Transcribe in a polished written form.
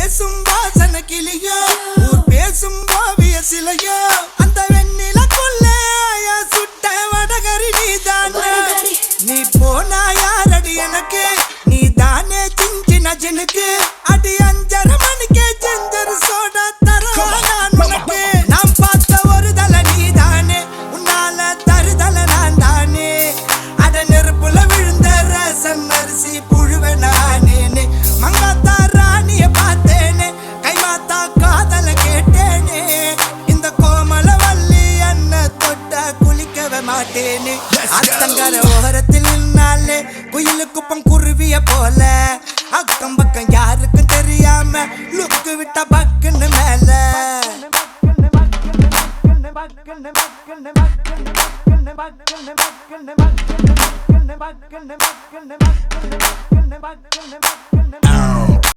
பேசும் வாசன கிளியோ ஊர் பேசும் ஓவிய சிலையோ அந்த வெண்ணிலக்குள்ள சுட்ட வடகரி நீதானே நீ போனா யாரடி எனக்கு நீ தானே சின்ன ஜனுக்கு அடி 5:30 மணிக்கே ஜெஞ்சர் சோடா தரேன் நான் உனக்கு நான் பார்த்த ஒரு தலை நீதானே உன்னால தருதலை நான் தானே அட நெருப்புல விழுந்த ரசம் அரிசி புழுவ நானேனே மங்காத்தா ராணிய பார்த்தேனே கைமாத்தா காதல கேட்டேனே இந்த கோமல வள்ளி அண்ண தொட்ட குளிக்கவே மாட்டேனே அத்தங்கர ஓரத்தில் நின்னாலே குயிலு குப்பம் குருவிய போல அக்கம் பக்கம் யாருக்கும் தெரியாம லுக்கு விட்ட பக்குன்னு மேல